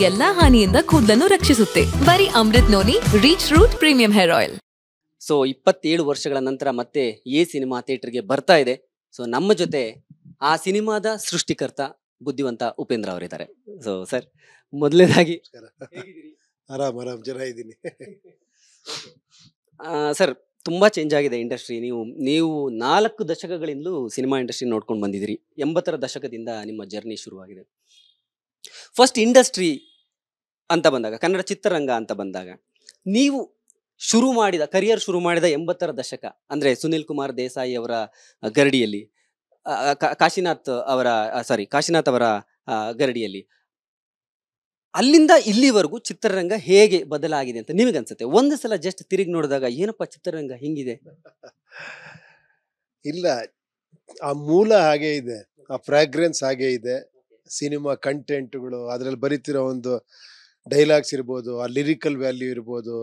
ಎಲ್ಲಾ ಹಾನಿಯಿಂದ ಕೂದಲನ್ನು ರಕ್ಷಿಸುತ್ತೆ. ಬರೀ Amrit noni reach root premium hair oil. So 27 ವರ್ಷಗಳ ನಂತರ ಮತ್ತೆ ಈ ಸಿನಿಮಾ ಥಿಯೇಟರ್ಗೆ ಬರ್ತಾ ಇದೆ. ಸೊ ನಮ್ಮ ಜೊತೆ ಆ ಸಿನಿಮಾದ ಸೃಷ್ಟಿಕರ್ತ ಬುದ್ಧಿವಂತ ಉಪೇಂದ್ರ ಅವರಿದ್ದಾರೆ. ಸೊ ಸರ್, ಮೊದಲನೇದಾಗಿ ಆರಾಮ್ ಚೆನ್ನಾಗಿದ್ದೀನಿ. ಸರ್, ತುಂಬಾ ಚೇಂಜ್ ಆಗಿದೆ ಇಂಡಸ್ಟ್ರಿ. ನೀವು 4 ದಶಕಗಳಿಂದಲೂ ಸಿನಿಮಾ ಇಂಡಸ್ಟ್ರಿ ನೋಡ್ಕೊಂಡು ಬಂದಿದ್ದೀರಿ. 80ರ ದಶಕದಿಂದ ನಿಮ್ಮ ಜರ್ನಿ ಶುರುವಾಗಿದೆ. ಫಸ್ಟ್ ಇಂಡಸ್ಟ್ರಿ ಅಂತ ಬಂದಾಗ, ಕನ್ನಡ ಚಿತ್ರರಂಗ ಅಂತ ಬಂದಾಗ, ನೀವು ಕರಿಯರ್ ಶುರು ಮಾಡಿದ 80ರ ದಶಕ ಅಂದ್ರೆ ಸುನಿಲ್ ಕುಮಾರ್ ದೇಸಾಯಿ ಅವರ ಗರಡಿಯಲ್ಲಿ, ಕಾಶಿನಾಥ್ ಅವರ ಗರಡಿಯಲ್ಲಿ, ಅಲ್ಲಿಂದ ಇಲ್ಲಿವರೆಗೂ ಚಿತ್ರರಂಗ ಹೇಗೆ ಬದಲಾಗಿದೆ ಅಂತ ನಿಮಗನ್ಸುತ್ತೆ? ಒಂದು ಸಲ ಜಸ್ಟ್ ತಿರುಗಿ ನೋಡಿದಾಗ ಏನಪ್ಪ ಚಿತ್ರರಂಗ ಹಿಂಗಿದೆ? ಇಲ್ಲ, ಆ ಮೂಲ ಹಾಗೆ ಇದೆ, ಆ ಫ್ರಾಗ್ರೆನ್ಸ್ ಹಾಗೆ ಇದೆ. ಸಿನಿಮಾ ಕಂಟೆಂಟ್ಗಳು, ಅದ್ರಲ್ಲಿ ಬರೀತಿರೋ ಒಂದು ಡೈಲಾಗ್ಸ್ ಇರ್ಬೋದು, ಆ ಲಿರಿಕಲ್ ವ್ಯಾಲ್ಯೂ ಇರ್ಬೋದು,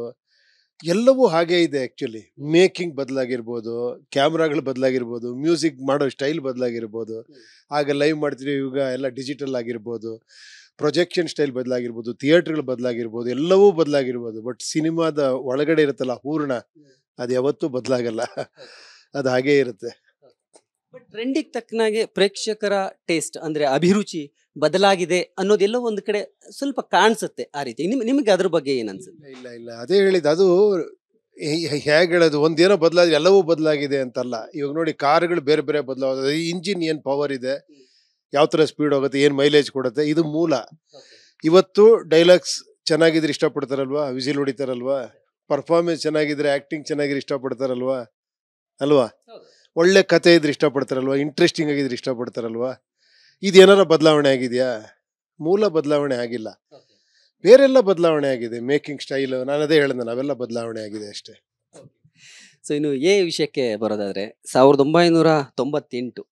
ಎಲ್ಲವೂ ಹಾಗೆ ಇದೆ. ಆಕ್ಚುಲಿ ಮೇಕಿಂಗ್ ಬದಲಾಗಿರ್ಬೋದು, ಕ್ಯಾಮ್ರಾಗಳು ಬದಲಾಗಿರ್ಬೋದು, ಮ್ಯೂಸಿಕ್ ಮಾಡೋ ಸ್ಟೈಲ್ ಬದಲಾಗಿರ್ಬೋದು, ಆಗ ಲೈವ್ ಮಾಡ್ತೀವಿ, ಇವಾಗ ಎಲ್ಲ ಡಿಜಿಟಲ್ ಆಗಿರ್ಬೋದು, ಪ್ರೊಜೆಕ್ಷನ್ ಸ್ಟೈಲ್ ಬದಲಾಗಿರ್ಬೋದು, ಥಿಯೇಟರ್ಗಳು ಬದಲಾಗಿರ್ಬೋದು, ಎಲ್ಲವೂ ಬದಲಾಗಿರ್ಬೋದು. ಬಟ್ ಸಿನಿಮಾದ ಒಳಗಡೆ ಇರುತ್ತಲ್ಲ ಹೂರ್ಣ, ಅದು ಯಾವತ್ತೂ ಬದಲಾಗಲ್ಲ, ಅದು ಹಾಗೇ ಇರುತ್ತೆ. ಬಟ್ ಟ್ರೆಂಡಿಗೆ ತಕ್ಕನಾಗೆ ಪ್ರೇಕ್ಷಕರ ಟೇಸ್ಟ್ ಅಂದ್ರೆ ಅಭಿರುಚಿ ಬದಲಾಗಿದೆ ಅನ್ನೋದೆಲ್ಲ ಒಂದು ಕಡೆ ಸ್ವಲ್ಪ ಕಾಣಿಸುತ್ತೆ. ಆ ರೀತಿ ನಿಮಗೆ ಅದ್ರ ಬಗ್ಗೆ ಏನ್ ಅನ್ಸುತ್ತೆ? ಇಲ್ಲ, ಅದೇ ಹೇಳಿದ್ದು. ಅದು ಹೇಗೆ ಹೇಳೋದು, ಒಂದೇನೋ ಬದಲಾಗಿದೆ, ಎಲ್ಲವೂ ಬದಲಾಗಿದೆ ಅಂತಲ್ಲ. ಇವಾಗ ನೋಡಿ, ಕಾರ್ಗಳು ಬೇರೆ ಬೇರೆ ಬದಲಾಗೋದು, ಇಂಜಿನ್ ಏನು ಪವರ್ ಇದೆ, ಯಾವ ಥರ ಸ್ಪೀಡ್ ಹೋಗುತ್ತೆ, ಏನು ಮೈಲೇಜ್ ಕೊಡುತ್ತೆ, ಇದು ಮೂಲ. ಇವತ್ತು ಡೈಲಾಗ್ಸ್ ಚೆನ್ನಾಗಿದ್ರೆ ಇಷ್ಟಪಡ್ತಾರಲ್ವಾ, ವಿಸಿಲ್ ಹೊಡಿತಾರಲ್ವಾ, ಪರ್ಫಾರ್ಮೆನ್ಸ್ ಚೆನ್ನಾಗಿದ್ರೆ, ಆ್ಯಕ್ಟಿಂಗ್ ಚೆನ್ನಾಗಿದ್ರೆ ಇಷ್ಟಪಡ್ತಾರಲ್ವಾ ಅಲ್ವಾ, ಒಳ್ಳೆ ಕತೆ ಇದ್ರೆ ಇಷ್ಟಪಡ್ತಾರಲ್ವಾ, ಇಂಟ್ರೆಸ್ಟಿಂಗ್ ಆಗಿದ್ರೆ ಇಷ್ಟಪಡ್ತಾರಲ್ವಾ. ಇದೇನಾರ ಬದಲಾವಣೆ ಆಗಿದೆಯಾ? ಮೂಲ ಬದಲಾವಣೆ ಆಗಿಲ್ಲ, ಬೇರೆಲ್ಲ ಬದಲಾವಣೆ ಆಗಿದೆ. ಮೇಕಿಂಗ್ ಸ್ಟೈಲ್, ನಾನು ಅದೇ ಹೇಳಿದೆ, ನಾವೆಲ್ಲ ಬದಲಾವಣೆ ಆಗಿದೆ ಅಷ್ಟೇ. ಸೊ ಇನ್ನು ವಿಷಯಕ್ಕೆ ಬರೋದಾದ್ರೆ, 1998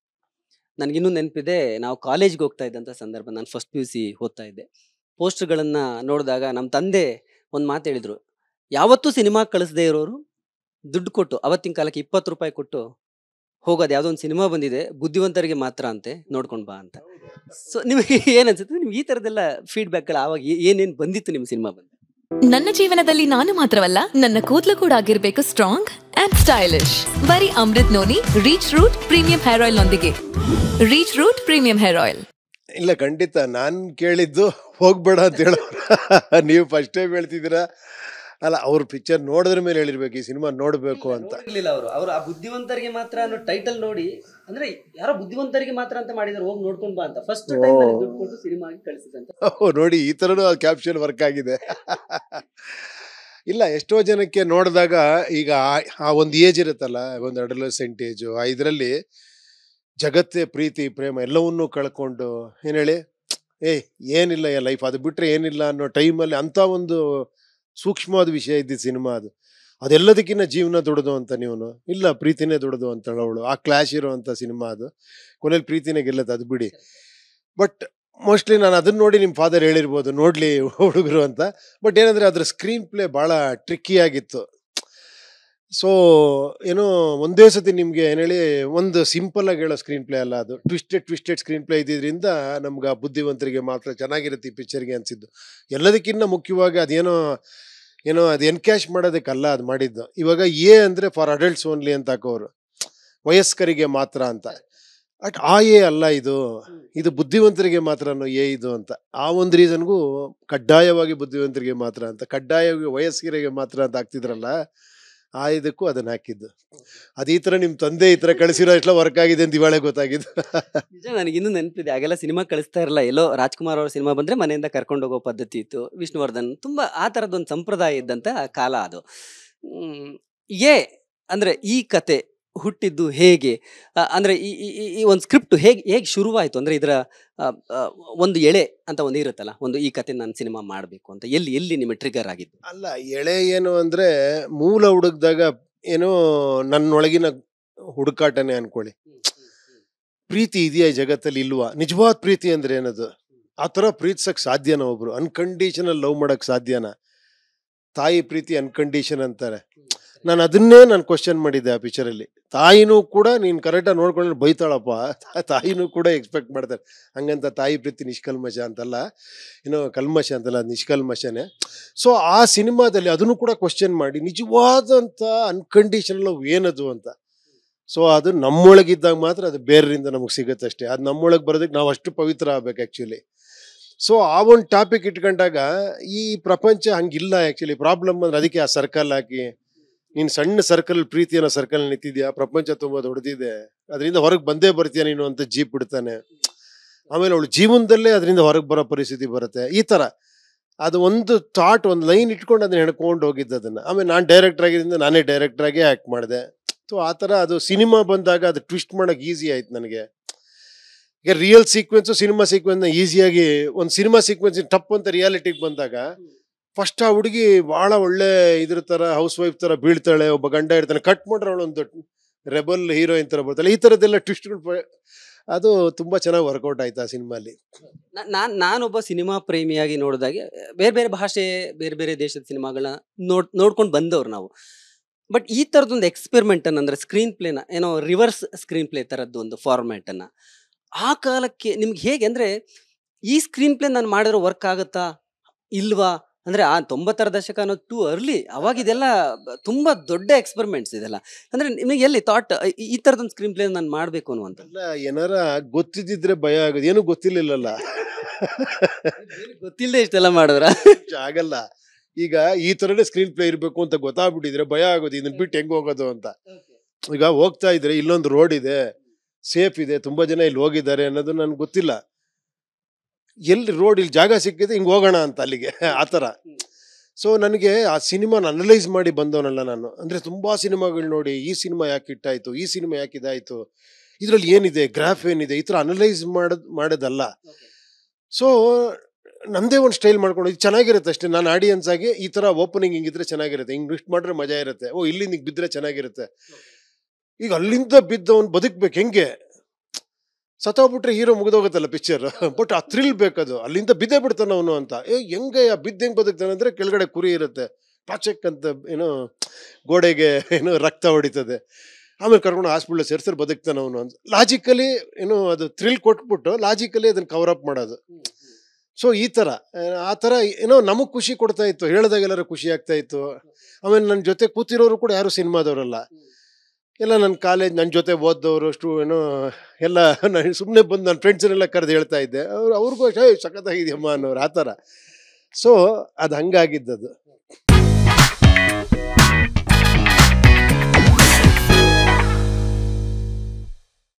ನನಗಿನ್ನೂ ನೆನಪಿದೆ. ನಾವು ಕಾಲೇಜ್ಗೆ ಹೋಗ್ತಾ ಇದ್ದಂಥ ಸಂದರ್ಭ, ನಾನು ಫಸ್ಟ್ PUC ಓದ್ತಾ ಇದ್ದೆ. ಪೋಸ್ಟರ್ಗಳನ್ನು ನೋಡಿದಾಗ ನಮ್ಮ ತಂದೆ ಒಂದು ಮಾತು ಹೇಳಿದ್ರು, ಯಾವತ್ತೂ ಸಿನಿಮಾ ಕಳಿಸದೇ ಇರೋರು ದುಡ್ಡು ಕೊಟ್ಟು, ಅವತ್ತಿನ ಕಾಲಕ್ಕೆ 20 ರೂಪಾಯಿ ಕೊಟ್ಟು ಹೋಗೋದು, ಯಾವುದೋ ಒಂದು ಸಿನಿಮಾ ಬಂದಿದೆ, ಬುದ್ಧಿವಂತರಿಗೆ ಮಾತ್ರ ಅಂತೆ, ನೋಡ್ಕೊಂಡು ಬಾ ಅಂತ. ಸೊ ನಿಮಗೆ ಏನು ಅನ್ಸುತ್ತೆ? ನಿಮ್ಗೆ ಈ ಥರದ್ದೆಲ್ಲ ಫೀಡ್ಬ್ಯಾಕ್ಗಳು ಆವಾಗ ಏನೇನು ಬಂದಿತ್ತು ನಿಮ್ಮ ಸಿನಿಮಾ ಬಂದು? ನನ್ನ ಜೀವನದಲ್ಲಿ ನಾನು ಮಾತ್ರವಲ್ಲ, ನನ್ನ ಕೂದಲು ಕೂಡ ಆಗಿರ್ಬೇಕು ಸ್ಟ್ರಾಂಗ್ ಅಂಡ್ ಸ್ಟೈಲಿಶ್. ಬರೀ Amrit noni reach root premium hair oil ನೊಂದಿಗೆ. Reach root premium hair oil. ಇಲ್ಲ, ಖಂಡಿತ ನಾನು ಕೇಳಿದ್ದು ಹೋಗ್ಬೇಡ ಅಂತ ಹೇಳೋರು. ನೀವು ಫಸ್ಟ್ ಟೈಮ್ ಹೇಳ್ತಿದ್ದೀರಾ ಅಲ್ಲ, ಅವ್ರ ಪಿಕ್ಚರ್ ನೋಡಿದ್ರ ಮೇಲೆ ಹೇಳಿರ್ಬೇಕು ಈ ಸಿನಿಮಾ ನೋಡಬೇಕು ಅಂತ. ಅವರು ಆ ಬುದ್ಧಿವಂತರಿಗೆ ಮಾತ್ರ ಅನ್ನೋ ಟೈಟಲ್ ನೋಡಿ, ಅಂದ್ರೆ ಯಾರೋ ಬುದ್ಧಿವಂತರಿಗೆ ಮಾತ್ರ ಅಂತ ಮಾಡಿದಾರೆ, ಹೋಗಿ ನೋಡ್ಕೊಂಡು ಬಾ ಅಂತ ಫಸ್ಟ್ ಟೈಮ್ ದುಡ್ಡು ಕೊಟ್ಟು ಸಿನಿಮಾ ಕಳಿಸಿದಂತ. ನೋಡಿ, ಈ ಥರನೂ ಕ್ಯಾಪ್ಷನ್ ವರ್ಕ್ ಆಗಿದೆ. ಇಲ್ಲ, ಎಷ್ಟೋ ಜನಕ್ಕೆ ನೋಡಿದಾಗ ಈಗ ಆ ಒಂದು ಏಜ್ ಇರುತ್ತಲ್ಲ, ಒಂದು ಅಡಲಸೆಂಟ್ ಏಜು, ಇದರಲ್ಲಿ ಜಗತ್ತೇ ಪ್ರೀತಿ ಪ್ರೇಮ ಎಲ್ಲವನ್ನೂ ಕಳ್ಕೊಂಡು ಏನು ಹೇಳಿ, ಏನಿಲ್ಲ ಲೈಫ್, ಅದು ಬಿಟ್ಟರೆ ಏನಿಲ್ಲ ಅನ್ನೋ ಟೈಮಲ್ಲಿ ಅಂಥ ಒಂದು ಸೂಕ್ಷ್ಮವಾದ ವಿಷಯ ಇದ್ದಿದ್ದು ಸಿನಿಮಾ ಅದು. ಅದೆಲ್ಲದಕ್ಕಿಂತ ಜೀವನ ದೊಡ್ಡದು ಅಂತ ನೀವು ಇಲ್ಲ, ಪ್ರೀತಿನೇ ದೊಡ್ಡದು ಅಂತ ಅವಳು, ಆ ಕ್ಲಾಶ್ ಇರೋವಂಥ ಸಿನಿಮಾ ಅದು. ಕೊನೆಯಲ್ಲಿ ಪ್ರೀತಿನೇ ಗೆಲ್ಲದು, ಅದು ಬಿಡಿ. ಬಟ್ ಮೋಸ್ಟ್ಲಿ ನಾನು ಅದನ್ನ ನೋಡಿ ನಿಮ್ಮ ಫಾದರ್ ಹೇಳಿರ್ಬೋದು, ನೋಡಲಿ ಹುಡುಗರು ಅಂತ. ಬಟ್ ಏನಂದರೆ ಅದ್ರ ಸ್ಕ್ರೀನ್ ಪ್ಲೇ ಭಾಳ ಟ್ರಿಕ್ಕಿಯಾಗಿತ್ತು. ಸೊ ಏನೋ ಒಂದೇ ಸತಿ ನಿಮಗೆ ಏನು ಹೇಳಿ, ಒಂದು ಸಿಂಪಲ್ಲಾಗಿ ಹೇಳೋ ಸ್ಕ್ರೀನ್ ಪ್ಲೇ ಅಲ್ಲ ಅದು, ಟ್ವಿಸ್ಟೆಡ್ ಸ್ಕ್ರೀನ್ ಪ್ಲೇ ಇದ್ದಿದ್ದರಿಂದ ನಮ್ಗೆ ಆ ಬುದ್ಧಿವಂತರಿಗೆ ಮಾತ್ರ ಚೆನ್ನಾಗಿರುತ್ತೆ ಈ ಪಿಕ್ಚರ್ಗೆ ಅನಿಸಿದ್ದು. ಎಲ್ಲದಕ್ಕಿಂತ ಮುಖ್ಯವಾಗಿ ಅದು ಎನ್ಕ್ಯಾಶ್ ಮಾಡೋದಕ್ಕಲ್ಲ ಅದು ಮಾಡಿದ್ದು. ಇವಾಗ ಅಂದರೆ ಫಾರ್ ಅಡಲ್ಟ್ಸ್ ಓನ್ಲಿ ಅಂತ ಹಾಕೋರು, ವಯಸ್ಕರಿಗೆ ಮಾತ್ರ ಅಂತ. ಅಲ್ಲ, ಇದು ಬುದ್ಧಿವಂತರಿಗೆ ಮಾತ್ರ ಅನ್ನೋ ಇದು ಅಂತ. ಆ ಒಂದು ರೀಸನ್ಗೂ ಕಡ್ಡಾಯವಾಗಿ ಬುದ್ಧಿವಂತರಿಗೆ ಮಾತ್ರ ಅಂತ, ಕಡ್ಡಾಯವಾಗಿ ವಯಸ್ಕರಿಗೆ ಮಾತ್ರ ಅಂತ ಹಾಕ್ತಿದ್ರಲ್ಲ, ಇದಕ್ಕೂ ಅದನ್ನ ಹಾಕಿದ್ದು. ಅದು ಈ ಥರ ನಿಮ್ಮ ತಂದೆ ಈ ಥರ ಕಳಿಸಿರೋ ಎಷ್ಟೋ ವರ್ಕ್ ಆಗಿದೆ ಅಂತ ಇವಾಳೆ ಗೊತ್ತಾಗಿದ್ದು. ನಿಜ, ನನಗಿನ್ನೂ ನೆನಪಿದೆ, ಆಗೆಲ್ಲ ಸಿನಿಮಾ ಕಳಿಸ್ತಾ ಇರಲ್ಲ. ಎಲ್ಲೋ ರಾಜ್ಕುಮಾರ್ ಅವ್ರ ಸಿನಿಮಾ ಬಂದರೆ ಮನೆಯಿಂದ ಕರ್ಕೊಂಡು ಹೋಗೋ ಪದ್ಧತಿ ಇತ್ತು. ವಿಷ್ಣುವರ್ಧನ್, ತುಂಬ ಆ ಥರದ್ದೊಂದು ಸಂಪ್ರದಾಯ ಇದ್ದಂಥ ಕಾಲ ಅದು. ಅಂದರೆ ಈ ಕತೆ ಹುಟ್ಟಿದ್ದು ಹೇಗೆ, ಅಂದರೆ ಈ ಒಂದು ಸ್ಕ್ರಿಪ್ಟ್ ಹೇಗೆ ಶುರುವಾಯಿತು? ಅಂದರೆ ಇದರ ಒಂದು ಎಳೆ ಅಂತ ಒಂದು ಇರುತ್ತಲ್ಲ, ಒಂದು ಈ ಕತೆ ನಾನು ಸಿನಿಮಾ ಮಾಡಬೇಕು ಅಂತ ಎಲ್ಲಿ ನಿಮಗೆ ಟ್ರಿಗರ್ ಆಗಿದ್ದು? ಅಲ್ಲ, ಎಳೆ ಏನು ಅಂದರೆ ಮೂಲ ಹುಡುಕ್ದಾಗ ಏನೋ ನನ್ನೊಳಗಿನ ಹುಡುಕಾಟನೇ ಅನ್ಕೊಳ್ಳಿ. ಪ್ರೀತಿ ಇದೆಯಾ ಈ ಜಗತ್ತಲ್ಲಿ ಇಲ್ವಾ? ನಿಜವಾದ ಪ್ರೀತಿ ಅಂದ್ರೆ ಏನದು? ಆ ಥರ ಪ್ರೀತಿಸಕ್ಕೆ ಸಾಧ್ಯನಾ? ಒಬ್ರು ಅನ್ಕಂಡೀಷನಲ್ ಲವ್ ಮಾಡಕ್ಕೆ ಸಾಧ್ಯನಾ? ತಾಯಿ ಪ್ರೀತಿ ಅನ್ಕಂಡೀಷನ್ ಅಂತಾರೆ. ನಾನು ಅದನ್ನೇ ನಾನು ಕ್ವಶನ್ ಮಾಡಿದ್ದೆ ಆ ಪಿಕ್ಚರಲ್ಲಿ. ತಾಯಿನೂ ಕೂಡ ನೀನು ಕರೆಕ್ಟಾಗಿ ನೋಡ್ಕೊಂಡು ಬೈತಾಳಪ್ಪ, ತಾಯಿನೂ ಕೂಡ ಎಕ್ಸ್ಪೆಕ್ಟ್ ಮಾಡ್ತಾರೆ. ಹಂಗಂತ ತಾಯಿ ಪ್ರೀತಿ ನಿಷ್ಕಲ್ಮಶ ಅಂತಲ್ಲ, ಏನೋ ಕಲ್ಮಶ ಅಂತಲ್ಲ, ನಿಷ್ಕಲ್ಮಶನೇ. ಸೊ ಆ ಸಿನಿಮಾದಲ್ಲಿ ಅದನ್ನು ಕೂಡ ಕ್ವಶನ್ ಮಾಡಿ ನಿಜವಾದಂಥ ಅನ್ಕಂಡೀಷನಲ್ ಲವ್ ಏನದು ಅಂತ. ಸೊ ಅದು ನಮ್ಮೊಳಗಿದ್ದಾಗ ಮಾತ್ರ ಅದು ಬೇರೆಯಿಂದ ನಮಗೆ ಸಿಗುತ್ತಷ್ಟೇ. ಅದು ನಮ್ಮೊಳಗೆ ಬರೋದಕ್ಕೆ ನಾವು ಅಷ್ಟು ಪವಿತ್ರ ಆಗ್ಬೇಕು ಆ್ಯಕ್ಚುಲಿ. ಸೊ ಆ ಒಂದು ಟಾಪಿಕ್ ಇಟ್ಕೊಂಡಾಗ ಈ ಪ್ರಪಂಚ ಹಂಗಿಲ್ಲ ಆ್ಯಕ್ಚುಲಿ. ಪ್ರಾಬ್ಲಮ್ ಅಂದ್ರೆ ಅದಕ್ಕೆ ಆ ಸರ್ಕಲ್ ಹಾಕಿ, ನೀನು ಸಣ್ಣ ಸರ್ಕಲ್ ಪ್ರೀತಿ ಅನ್ನೋ ಸರ್ಕಲ್ ನಿಂತಿದ್ಯಾ, ಪ್ರಪಂಚ ತುಂಬ ದೊಡ್ಡದಿದೆ, ಅದರಿಂದ ಹೊರಗೆ ಬಂದೇ ಬರ್ತೀಯ ನೀನು ಅಂತ ಜೀಪ್ ಬಿಡ್ತಾನೆ. ಆಮೇಲೆ ಅವಳು ಜೀವನದಲ್ಲೇ ಅದರಿಂದ ಹೊರಗೆ ಬರೋ ಪರಿಸ್ಥಿತಿ ಬರುತ್ತೆ. ಈ ಥರ ಅದು ಒಂದು ಥಾಟ್, ಒಂದು ಲೈನ್ ಇಟ್ಕೊಂಡು ಅದನ್ನ ಹೇಳ್ಕೊಂಡು ಹೋಗಿದ್ದು ಅದನ್ನು. ಆಮೇಲೆ ನಾನು ಡೈರೆಕ್ಟರ್ ಆಗಿದ್ದರಿಂದ ನಾನೇ ಡೈರೆಕ್ಟ್ರಾಗೇ ಆ್ಯಕ್ಟ್ ಮಾಡಿದೆ. ಸೊ ಆ ಥರ ಅದು ಸಿನಿಮಾ ಬಂದಾಗ ಅದು ಟ್ವಿಸ್ಟ್ ಮಾಡೋಕೆ ಈಸಿ ಆಯ್ತು ನನಗೆ. ಈಗ ರಿಯಲ್ ಸೀಕ್ವೆನ್ಸು ಸಿನಿಮಾ ಸೀಕ್ವೆನ್ಸ್ನ ಈಸಿಯಾಗಿ, ಒಂದು ಸಿನಿಮಾ ಸೀಕ್ವೆನ್ಸ್ ಟಪ್ ಅಂತ ರಿಯಾಲಿಟಿಗೆ ಬಂದಾಗ ಫಸ್ಟ್ ಆ ಹುಡುಗಿ ಭಾಳ ಒಳ್ಳೆ ಇದ್ರ ಥರ ಹೌಸ್ ವೈಫ್ ಥರ ಬೀಳ್ತಾಳೆ, ಒಬ್ಬ ಗಂಡ ಇರ್ತಾನೆ, ಕಟ್ ಮಾಡ್ರೆ ಅವಳು ಒಂದು ರೆಬಲ್ ಹೀರೋಯಿನ್ ಥರ ಬರ್ತಾಳೆ. ಈ ಥರದ್ದೆಲ್ಲ ಟ್ವಿಸ್ಟ್ಗಳು ಅದು ತುಂಬ ಚೆನ್ನಾಗಿ ವರ್ಕೌಟ್ ಆಯ್ತು ಆ ಸಿನಿಮಾಲಿ. ನಾನೊಬ್ಬ ಸಿನಿಮಾ ಪ್ರೇಮಿಯಾಗಿ ನೋಡಿದಾಗೆ ಬೇರೆ ಬೇರೆ ಭಾಷೆ, ಬೇರೆ ಬೇರೆ ದೇಶದ ಸಿನಿಮಾಗಳನ್ನ ನೋಡ್ಕೊಂಡು ಬಂದವ್ರು ನಾವು. ಬಟ್ ಈ ಥರದೊಂದು ಎಕ್ಸ್ಪೆರಿಮೆಂಟನ್ನು, ಅಂದರೆ ಸ್ಕ್ರೀನ್ ಪ್ಲೇನ ಏನೋ ರಿವರ್ಸ್ ಸ್ಕ್ರೀನ್ ಪ್ಲೇ ಥರದ್ದು ಒಂದು ಫಾರ್ಮ್ಯಾಟನ್ನು ಆ ಕಾಲಕ್ಕೆ ನಿಮ್ಗೆ ಹೇಗೆ, ಅಂದರೆ ಈ ಸ್ಕ್ರೀನ್ ಪ್ಲೇ ನಾನು ಮಾಡಿರೋ ವರ್ಕ್ ಆಗುತ್ತಾ ಇಲ್ವಾ, ಅಂದರೆ ಆ 90ರ ದಶಕ ಅನ್ನೋದು ಟೂ ಅರ್ಲಿ, ಅವಾಗ ಇದೆಲ್ಲ ತುಂಬ ದೊಡ್ಡ ಎಕ್ಸ್ಪೆರಿಮೆಂಟ್ಸ್ ಇದೆಲ್ಲ. ಅಂದರೆ ನಿಮಗೆ ಎಲ್ಲಿ ಥಾಟ್ ಈ ಥರದೊಂದು ಸ್ಕ್ರೀನ್ ಪ್ಲೇ ನಾನು ಮಾಡಬೇಕು ಅನ್ನುವಂಥ? ಏನಾರ ಗೊತ್ತಿದ್ದಿದ್ರೆ ಭಯ ಆಗೋದು, ಏನೂ ಗೊತ್ತಿರ್ಲಿಲ್ಲಲ್ಲ. ಗೊತ್ತಿಲ್ಲದೆ ಇಷ್ಟೆಲ್ಲ ಮಾಡಿದ್ರ ಆಗಲ್ಲ. ಈಗ ಈ ಥರನೇ ಸ್ಕ್ರೀನ್ ಪ್ಲೇ ಇರಬೇಕು ಅಂತ ಗೊತ್ತಾಗ್ಬಿಟ್ಟಿದ್ರೆ ಭಯ ಆಗೋದು, ಇದನ್ನ ಬಿಟ್ಟು ಹೆಂಗೆ ಹೋಗೋದು ಅಂತ. ಈಗ ಹೋಗ್ತಾ ಇದ್ರೆ ಇಲ್ಲೊಂದು ರೋಡ್ ಇದೆ, ಸೇಫ್ ಇದೆ, ತುಂಬ ಜನ ಇಲ್ಲಿ ಹೋಗಿದ್ದಾರೆ ಅನ್ನೋದು ನನ್ಗೆ ಗೊತ್ತಿಲ್ಲ. ಎಲ್ಲಿ ರೋಡ್, ಇಲ್ಲಿ ಜಾಗ ಸಿಕ್ಕಿದೆ, ಹಿಂಗೆ ಹೋಗೋಣ ಅಂತ ಅಲ್ಲಿಗೆ, ಆ ಥರ. ಸೊ ನನಗೆ ಆ ಸಿನಿಮಾನ ಅನಲೈಸ್ ಮಾಡಿ ಬಂದವನಲ್ಲ ನಾನು. ಅಂದರೆ ತುಂಬ ಸಿನಿಮಾಗಳು ನೋಡಿ, ಈ ಸಿನಿಮಾ ಯಾಕೆ ಹಿಟ್ಟಾಯಿತು, ಈ ಸಿನಿಮಾ ಯಾಕೆ ಇದಾಯಿತು, ಇದರಲ್ಲಿ ಏನಿದೆ, ಗ್ರಾಫ್ ಏನಿದೆ, ಈ ಥರ ಅನಲೈಸ್ ಮಾಡೋದಲ್ಲ. ಸೊ ನಮ್ಮದೇ ಒಂದು ಸ್ಟೈಲ್ ಮಾಡ್ಕೊಂಡು ಇದು ಚೆನ್ನಾಗಿರುತ್ತೆ ಅಷ್ಟೇ. ನಾನು ಆಡಿಯನ್ಸ್ ಆಗಿ ಈ ಥರ ಓಪನಿಂಗ್ ಹಿಂಗಿದ್ರೆ ಚೆನ್ನಾಗಿರುತ್ತೆ, ಹಿಂಗೆ ಲಿಸ್ಟ್ ಮಾಡಿದ್ರೆ ಮಜಾ ಇರುತ್ತೆ, ಓ ಇಲ್ಲಿಂದ ಹಿಂಗೆ ಬಿದ್ದರೆ ಚೆನ್ನಾಗಿರುತ್ತೆ. ಈಗ ಅಲ್ಲಿಂದ ಬಿದ್ದವನು ಬದುಕ್ಬೇಕು ಹೆಂಗೆ, ಸತ್ತೋಗ್ಬಿಟ್ರೆ ಹೀರೋ ಮುಗಿದೋಗುತ್ತಲ್ಲ ಪಿಕ್ಚರ್. ಬಟ್ ಆ ಥ್ರಿಲ್ ಬೇಕದು, ಅಲ್ಲಿಂದ ಬಿದ್ದೇ ಬಿಡ್ತಾನೆ ಅವನು ಅಂತ. ಹೆಂಗೆ ಬಿದ್ದು ಹೆಂಗೆ ಬದುಕ್ತಾನೆ ಅಂದರೆ ಕೆಳಗಡೆ ಕುರಿ ಇರುತ್ತೆ, ಟಾಚಕ್ ಅಂತ ಏನೋ ಗೋಡೆಗೆ ಏನೋ ರಕ್ತ ಹೊಡಿತದೆ, ಆಮೇಲೆ ಕರ್ಕೊಂಡು ಹಾಸ್ಪಿಟ್ಲ್ ಸೇರಿಸಿದ್ರೆ ಬದುಕ್ತಾನೆ ಅವನು ಅಂತ. ಲಾಜಿಕಲಿ ಏನೋ ಅದು ಥ್ರಿಲ್ ಕೊಟ್ಬಿಟ್ಟು ಲಾಜಿಕಲಿ ಅದನ್ನು ಕವರ್ ಅಪ್ ಮಾಡೋದು. ಸೊ ಈ ಥರ, ಆ ಥರ ಏನೋ ನಮಗೆ ಖುಷಿ ಕೊಡ್ತಾ ಇತ್ತು, ಹೇಳಿದಾಗ ಎಲ್ಲರೂ ಖುಷಿ ಆಗ್ತಾ ಇತ್ತು. ಆಮೇಲೆ ನನ್ನ ಜೊತೆ ಕೂತಿರೋರು ಕೂಡ ಯಾರು ಸಿನಿಮಾದವರಲ್ಲ, ಎಲ್ಲ ನನ್ನ ಕಾಲೇಜ್ ನನ್ನ ಜೊತೆ ಓದ್ದವರು ಅಷ್ಟು ಏನೋ ಎಲ್ಲ. ನಾನು ಸುಮ್ಮನೆ ಬಂದು ನನ್ನ ಫ್ರೆಂಡ್ಸನ್ನೆಲ್ಲ ಕರೆದು ಹೇಳ್ತಾ ಇದ್ದೆ, ಅವ್ರಿಗೂ ಅಷ್ಟೇ ಸಖತ್ತಾಗಿದೆಯಮ್ಮ ಅನ್ನೋರು, ಆ ಥರ. ಸೊ ಅದು ಹಂಗಾಗಿದ್ದದು.